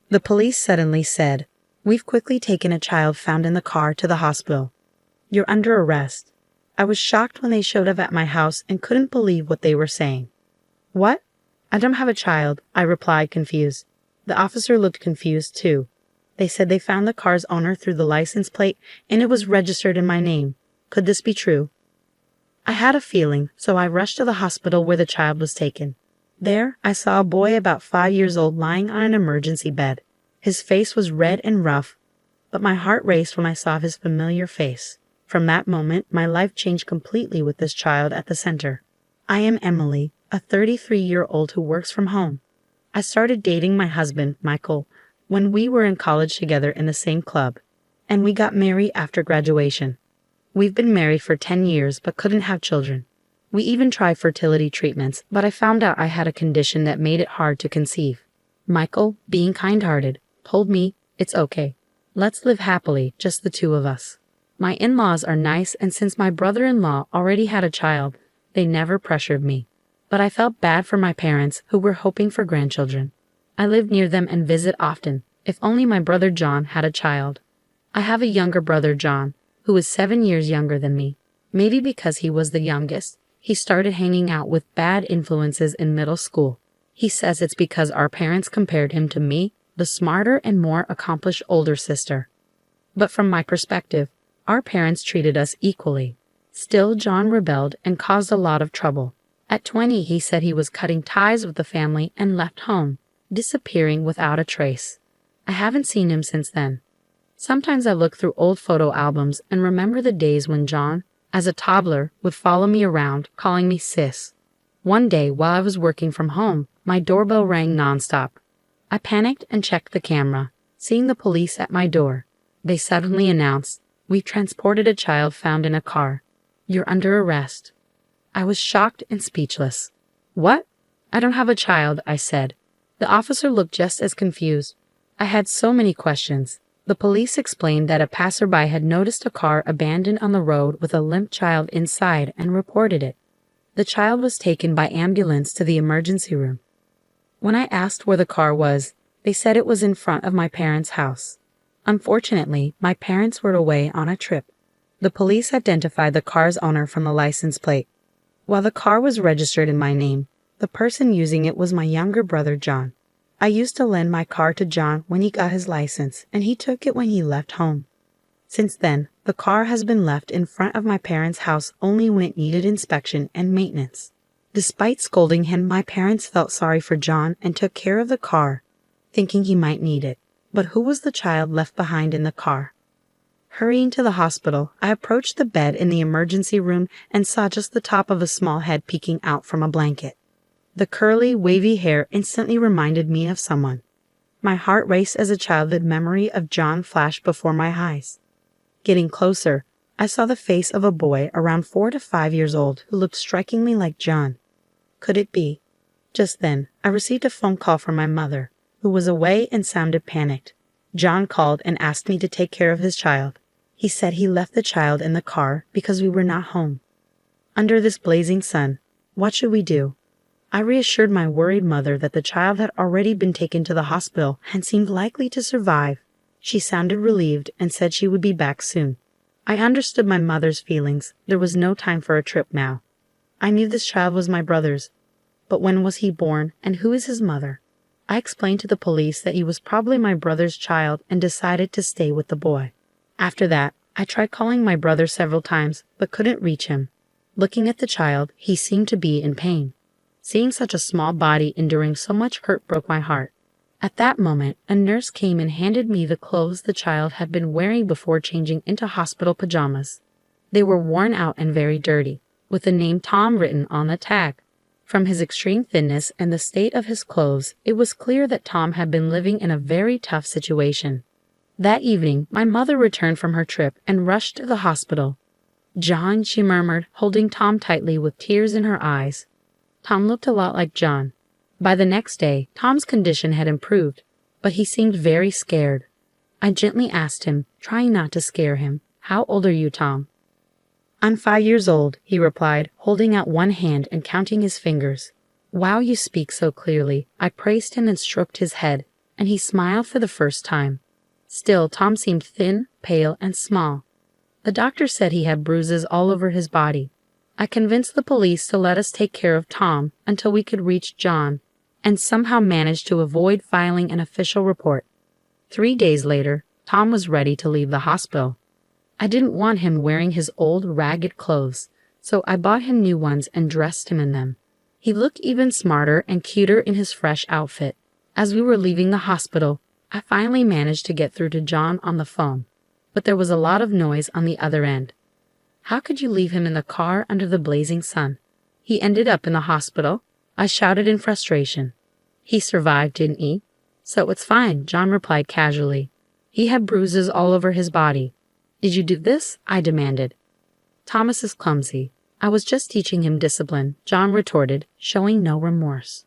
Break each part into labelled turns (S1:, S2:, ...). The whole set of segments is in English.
S1: The police suddenly said, "We've quickly taken a child found in the car to the hospital. You're under arrest." I was shocked when they showed up at my house and couldn't believe what they were saying. "What? I don't have a child," I replied, confused. The officer looked confused too. They said they found the car's owner through the license plate and it was registered in my name. Could this be true? I had a feeling, so I rushed to the hospital where the child was taken. There, I saw a boy about 5 years old lying on an emergency bed. His face was red and rough, but my heart raced when I saw his familiar face. From that moment, my life changed completely with this child at the center. I am Emily, a 33-year-old who works from home. I started dating my husband, Michael, when we were in college together in the same club, and we got married after graduation. We've been married for 10 years but couldn't have children. We even tried fertility treatments, but I found out I had a condition that made it hard to conceive. Michael, being kind-hearted, told me, "It's okay. Let's live happily, just the two of us." My in-laws are nice, and since my brother-in-law already had a child, they never pressured me. But I felt bad for my parents, who were hoping for grandchildren. I live near them and visit often. If only my brother John had a child. I have a younger brother, John, who is 7 years younger than me. Maybe because he was the youngest, he started hanging out with bad influences in middle school. He says it's because our parents compared him to me, the smarter and more accomplished older sister. But from my perspective, our parents treated us equally. Still, John rebelled and caused a lot of trouble. At 20, he said he was cutting ties with the family and left home, disappearing without a trace. I haven't seen him since then. Sometimes I look through old photo albums and remember the days when John, as a toddler, would follow me around, calling me sis. One day, while I was working from home, my doorbell rang nonstop. I panicked and checked the camera, seeing the police at my door. They suddenly announced, "We've transported a child found in a car. You're under arrest." I was shocked and speechless. "What? I don't have a child," I said. The officer looked just as confused. I had so many questions. The police explained that a passerby had noticed a car abandoned on the road with a limp child inside and reported it. The child was taken by ambulance to the emergency room. When I asked where the car was, they said it was in front of my parents' house. Unfortunately, my parents were away on a trip. The police identified the car's owner from the license plate. While the car was registered in my name, the person using it was my younger brother, John. I used to lend my car to John when he got his license, and he took it when he left home. Since then, the car has been left in front of my parents' house only when it needed inspection and maintenance. Despite scolding him, my parents felt sorry for John and took care of the car, thinking he might need it. But who was the child left behind in the car? Hurrying to the hospital, I approached the bed in the emergency room and saw just the top of a small head peeking out from a blanket. The curly, wavy hair instantly reminded me of someone. My heart raced as a childhood memory of John flashed before my eyes. Getting closer, I saw the face of a boy around 4 to 5 years old who looked strikingly like John. Could it be? Just then, I received a phone call from my mother, who was away and sounded panicked. John called and asked me to take care of his child. He said he left the child in the car because we were not home. Under this blazing sun, what should we do? I reassured my worried mother that the child had already been taken to the hospital and seemed likely to survive. She sounded relieved and said she would be back soon. I understood my mother's feelings. There was no time for a trip now. I knew this child was my brother's. But when was he born, and who is his mother? I explained to the police that he was probably my brother's child and decided to stay with the boy. After that, I tried calling my brother several times, but couldn't reach him. Looking at the child, he seemed to be in pain. Seeing such a small body enduring so much hurt broke my heart. At that moment, a nurse came and handed me the clothes the child had been wearing before changing into hospital pajamas. They were worn out and very dirty, with the name Tom written on the tag. From his extreme thinness and the state of his clothes, it was clear that Tom had been living in a very tough situation. That evening, my mother returned from her trip and rushed to the hospital. "John," she murmured, holding Tom tightly with tears in her eyes. Tom looked a lot like John. By the next day, Tom's condition had improved, but he seemed very scared. I gently asked him, trying not to scare him, "How old are you, Tom?" "I'm 5 years old," he replied, holding out one hand and counting his fingers. "Wow, you speak so clearly." I praised him and stroked his head. and he smiled for the first time. Still, Tom seemed thin, pale, and small. The doctor said he had bruises all over his body. I convinced the police to let us take care of Tom until we could reach John, and somehow managed to avoid filing an official report. 3 days later, Tom was ready to leave the hospital. I didn't want him wearing his old, ragged clothes, so I bought him new ones and dressed him in them. He looked even smarter and cuter in his fresh outfit. As we were leaving the hospital, I finally managed to get through to John on the phone, but there was a lot of noise on the other end. How could you leave him in the car under the blazing sun? He ended up in the hospital, I shouted in frustration. He survived, didn't he? So it's fine, John replied casually. He had bruises all over his body. Did you do this? I demanded. Thomas is clumsy. I was just teaching him discipline, John retorted, showing no remorse.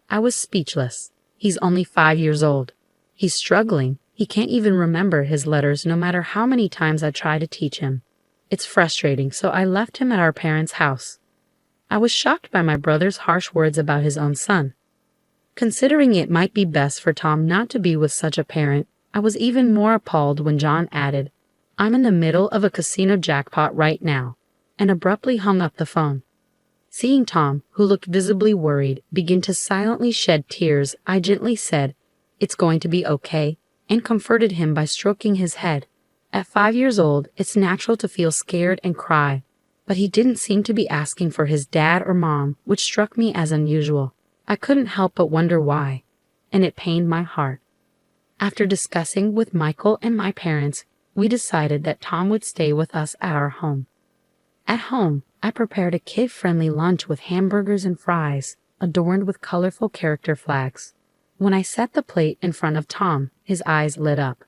S1: I was speechless. He's only 5 years old. He's struggling. He can't even remember his letters no matter how many times I try to teach him. It's frustrating, so I left him at our parents' house. I was shocked by my brother's harsh words about his own son. Considering it might be best for Tom not to be with such a parent, I was even more appalled when John added, "I'm in the middle of a casino jackpot right now," and abruptly hung up the phone. Seeing Tom, who looked visibly worried, begin to silently shed tears, I gently said, "It's going to be okay," and comforted him by stroking his head. At 5 years old, it's natural to feel scared and cry, but he didn't seem to be asking for his dad or mom, which struck me as unusual. I couldn't help but wonder why, and it pained my heart. After discussing with Michael and my parents, we decided that Tom would stay with us at our home. At home, I prepared a kid-friendly lunch with hamburgers and fries, adorned with colorful character flags. When I set the plate in front of Tom, his eyes lit up.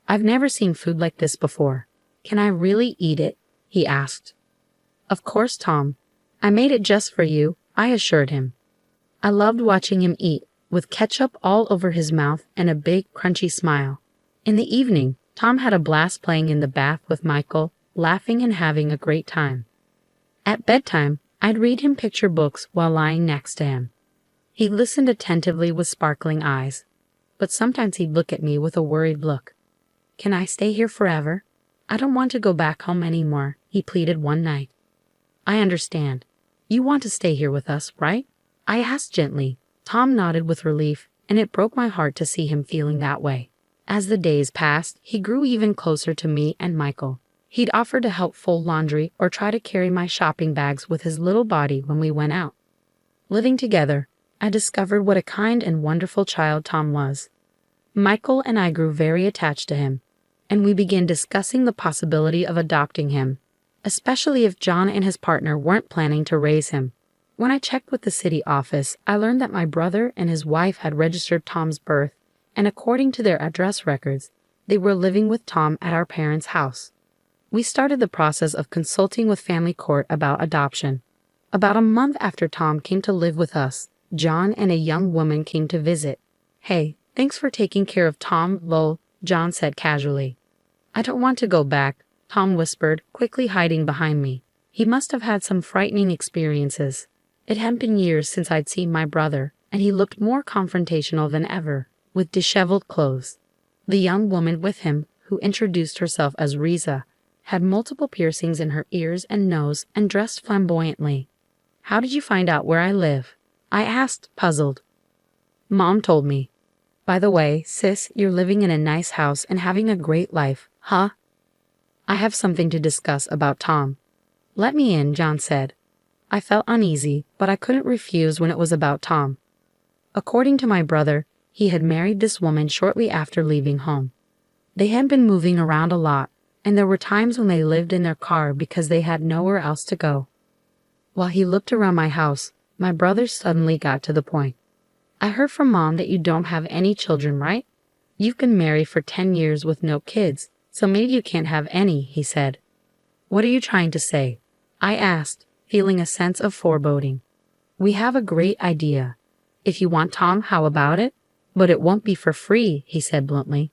S1: "I've never seen food like this before. Can I really eat it?" he asked. "Of course, Tom. I made it just for you," I assured him. I loved watching him eat, with ketchup all over his mouth and a big, crunchy smile. In the evening, Tom had a blast playing in the bath with Michael, laughing and having a great time. At bedtime, I'd read him picture books while lying next to him. He listened attentively with sparkling eyes, but sometimes he'd look at me with a worried look. "Can I stay here forever? I don't want to go back home anymore," he pleaded one night. "I understand. You want to stay here with us, right?" I asked gently. Tom nodded with relief, and it broke my heart to see him feeling that way. As the days passed, he grew even closer to me and Michael. He'd offer to help fold laundry or try to carry my shopping bags with his little body when we went out. Living together, I discovered what a kind and wonderful child Tom was. Michael and I grew very attached to him, and we began discussing the possibility of adopting him, especially if John and his partner weren't planning to raise him. When I checked with the city office, I learned that my brother and his wife had registered Tom's birth, and according to their address records, they were living with Tom at our parents' house. We started the process of consulting with family court about adoption. About a month after Tom came to live with us, John and a young woman came to visit. "Hey, thanks for taking care of Tom, lol," John said casually. "I don't want to go back," Tom whispered, quickly hiding behind me. He must have had some frightening experiences. It had been years since I'd seen my brother, and he looked more confrontational than ever, with disheveled clothes. The young woman with him, who introduced herself as Riza, had multiple piercings in her ears and nose and dressed flamboyantly. "How did you find out where I live?" I asked, puzzled. "Mom told me. By the way, sis, you're living in a nice house and having a great life, huh?" "I have something to discuss about Tom." "Let me in," John said. I felt uneasy, but I couldn't refuse when it was about Tom. According to my brother, he had married this woman shortly after leaving home. They had been moving around a lot, and there were times when they lived in their car because they had nowhere else to go. While he looked around my house, my brother suddenly got to the point. "I heard from Mom that you don't have any children, right? You've been married for 10 years with no kids, so maybe you can't have any," he said. "What are you trying to say?" I asked, feeling a sense of foreboding. "We have a great idea. If you want Tom, how about it? But it won't be for free," he said bluntly.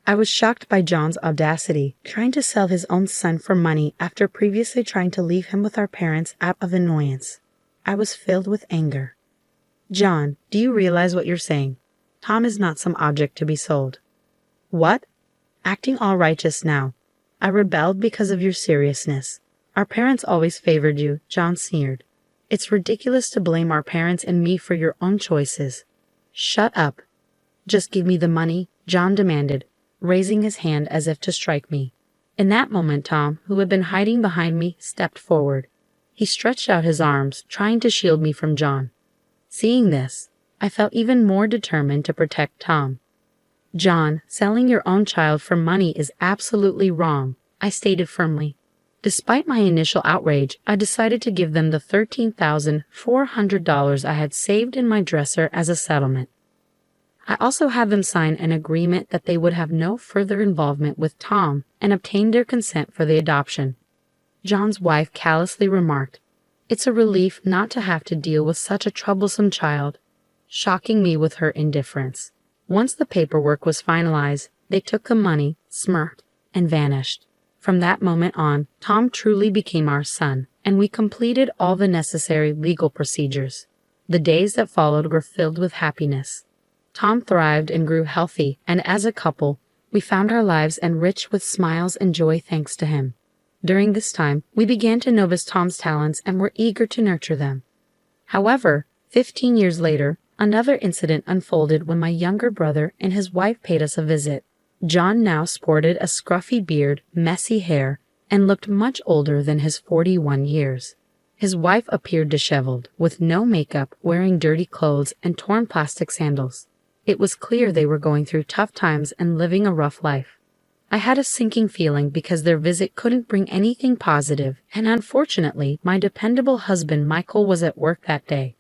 S1: I was shocked by John's audacity, trying to sell his own son for money after previously trying to leave him with our parents out of annoyance. I was filled with anger. "John, do you realize what you're saying? Tom is not some object to be sold. What? Acting all righteous now. I rebelled because of your seriousness. Our parents always favored you, John sneered. It's ridiculous to blame our parents and me for your own choices. Shut up. Just give me the money, John demanded, raising his hand as if to strike me. In that moment, Tom, who had been hiding behind me, stepped forward. He stretched out his arms, trying to shield me from John. Seeing this, I felt even more determined to protect Tom. John, selling your own child for money is absolutely wrong, I stated firmly. Despite my initial outrage, I decided to give them the $13,400 I had saved in my dresser as a settlement. I also had them sign an agreement that they would have no further involvement with Tom and obtained their consent for the adoption. John's wife callously remarked, "It's a relief not to have to deal with such a troublesome child," shocking me with her indifference. Once the paperwork was finalized, they took the money, smirked, and vanished. From that moment on, Tom truly became our son, and we completed all the necessary legal procedures. The days that followed were filled with happiness. Tom thrived and grew healthy, and as a couple, we found our lives enriched with smiles and joy thanks to him. During this time, we began to notice Tom's talents and were eager to nurture them. However, 15 years later, another incident unfolded when my younger brother and his wife paid us a visit. John now sported a scruffy beard, messy hair, and looked much older than his 41 years. His wife appeared disheveled, with no makeup, wearing dirty clothes and torn plastic sandals. It was clear they were going through tough times and living a rough life. I had a sinking feeling because their visit couldn't bring anything positive, and unfortunately, my dependable husband Michael was at work that day.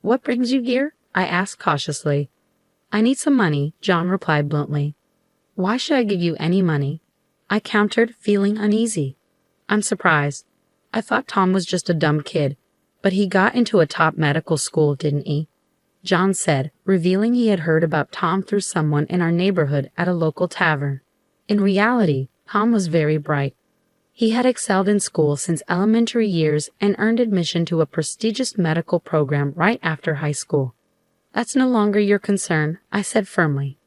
S1: "What brings you here?" I asked cautiously. "I need some money," John replied bluntly. "Why should I give you any money?" I countered, feeling uneasy. "I'm surprised. I thought Tom was just a dumb kid, but he got into a top medical school, didn't he?" John said, revealing he had heard about Tom through someone in our neighborhood at a local tavern. In reality, Tom was very bright. He had excelled in school since elementary years and earned admission to a prestigious medical program right after high school. "That's no longer your concern," I said firmly.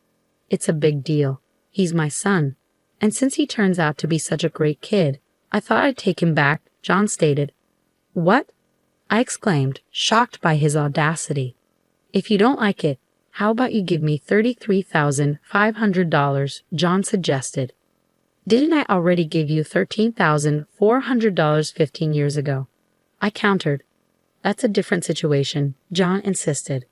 S1: "It's a big deal. He's my son, and since he turns out to be such a great kid, I thought I'd take him back," John stated. "What?" I exclaimed, shocked by his audacity. "If you don't like it, how about you give me $33,500, John suggested. "Didn't I already give you $13,400 15 years ago?" I countered. "That's a different situation," John insisted.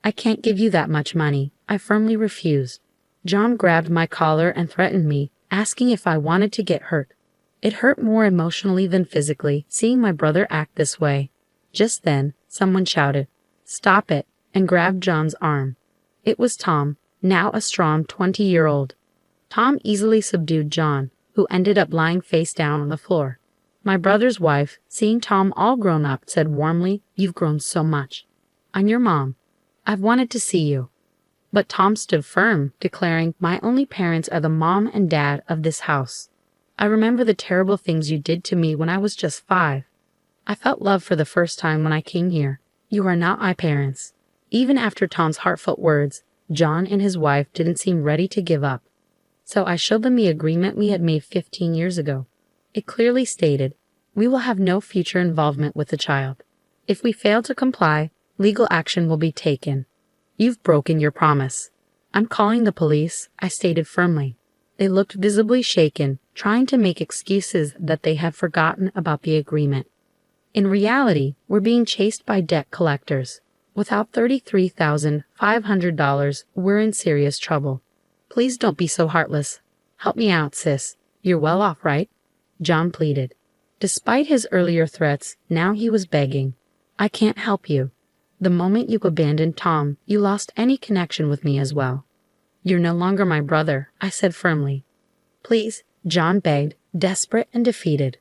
S1: "I can't give you that much money," I firmly refused. John grabbed my collar and threatened me, asking if I wanted to get hurt. It hurt more emotionally than physically, seeing my brother act this way. Just then, someone shouted, "Stop it," and grabbed John's arm. It was Tom, now a strong 20-year-old. Tom easily subdued John, who ended up lying face down on the floor. My brother's wife, seeing Tom all grown up, said warmly, "You've grown so much. I'm your mom. I've wanted to see you." But Tom stood firm, declaring, "My only parents are the mom and dad of this house. I remember the terrible things you did to me when I was just 5. I felt love for the first time when I came here. You are not my parents." Even after Tom's heartfelt words, John and his wife didn't seem ready to give up. So I showed them the agreement we had made 15 years ago. It clearly stated, "We will have no future involvement with the child. If we fail to comply, legal action will be taken. You've broken your promise." "I'm calling the police," I stated firmly. They looked visibly shaken, trying to make excuses that they had forgotten about the agreement. In reality, we're being chased by debt collectors. Without $33,500, we're in serious trouble. Please don't be so heartless. Help me out, sis. You're well off, right? John pleaded. Despite his earlier threats, now he was begging. "I can't help you. The moment you abandoned Tom, you lost any connection with me as well. You're no longer my brother," I said firmly. "Please," John begged, desperate and defeated.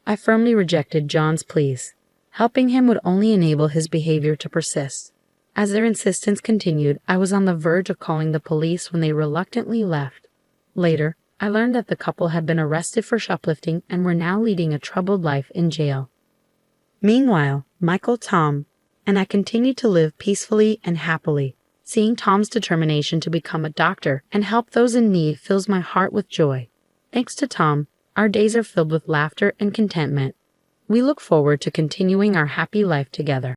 S1: I firmly rejected John's pleas. Helping him would only enable his behavior to persist. As their insistence continued, I was on the verge of calling the police when they reluctantly left. Later, I learned that the couple had been arrested for shoplifting and were now leading a troubled life in jail. Meanwhile, Michael, Tom, and I continued to live peacefully and happily. Seeing Tom's determination to become a doctor and help those in need fills my heart with joy. Thanks to Tom, our days are filled with laughter and contentment. We look forward to continuing our happy life together.